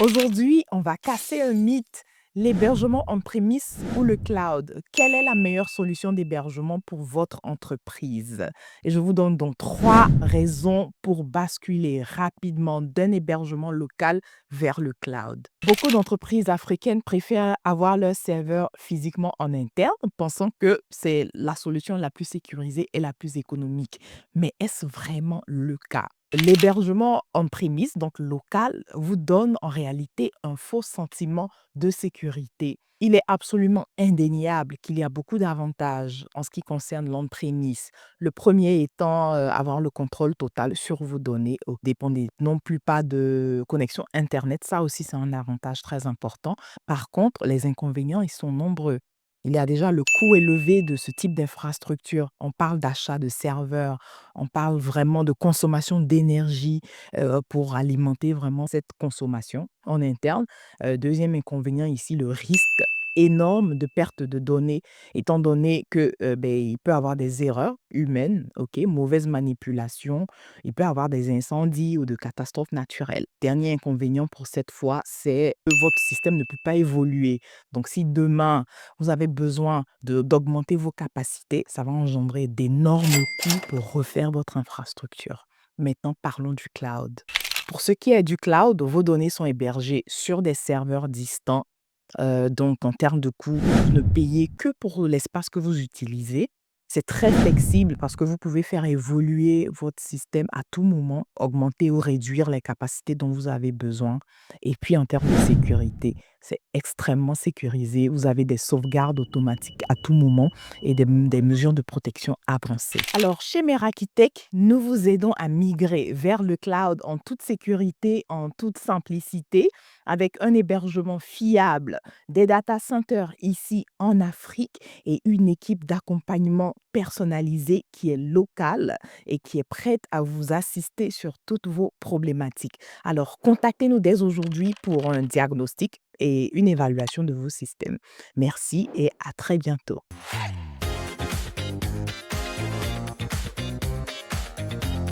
Aujourd'hui, on va casser un mythe. L'hébergement on-premise ou le cloud, quelle est la meilleure solution d'hébergement pour votre entreprise? Et je vous donne donc 3 raisons pour basculer rapidement d'un hébergement local vers le cloud. Beaucoup d'entreprises africaines préfèrent avoir leur serveur physiquement en interne, pensant que c'est la solution la plus sécurisée et la plus économique. Mais est-ce vraiment le cas? L'hébergement on-premise, donc local, vous donne en réalité un faux sentiment de sécurité. Il est absolument indéniable qu'il y a beaucoup d'avantages en ce qui concerne l'on-premise. Le premier étant avoir le contrôle total sur vos données. Dépendez non plus pas de connexion Internet. Ça aussi, c'est un avantage très important. Par contre, les inconvénients, ils sont nombreux. Il y a déjà le coût élevé de ce type d'infrastructure. On parle d'achat de serveurs, on parle vraiment de consommation d'énergie pour alimenter vraiment cette consommation en interne. 2e inconvénient ici, le risque énorme de perte de données, étant donné que il peut y avoir des erreurs humaines, ok, mauvaise manipulation, il peut y avoir des incendies ou de catastrophes naturelles. Dernier inconvénient pour cette fois, c'est que votre système ne peut pas évoluer. Donc, si demain, vous avez besoin d'augmenter vos capacités, ça va engendrer d'énormes coûts pour refaire votre infrastructure. Maintenant, parlons du cloud. Pour ce qui est du cloud, vos données sont hébergées sur des serveurs distants. Donc, en termes de coûts, vous ne payez que pour l'espace que vous utilisez. C'est très flexible parce que vous pouvez faire évoluer votre système à tout moment, augmenter ou réduire les capacités dont vous avez besoin. Et puis, en termes de sécurité, c'est extrêmement sécurisé. Vous avez des sauvegardes automatiques à tout moment et des mesures de protection avancées. Alors, chez Merakitech, nous vous aidons à migrer vers le cloud en toute sécurité, en toute simplicité, avec un hébergement fiable, des data centers ici en Afrique et une équipe d'accompagnement personnalisée qui est locale et qui est prête à vous assister sur toutes vos problématiques. Alors, contactez-nous dès aujourd'hui pour un diagnostic et une évaluation de vos systèmes. Merci et à très bientôt.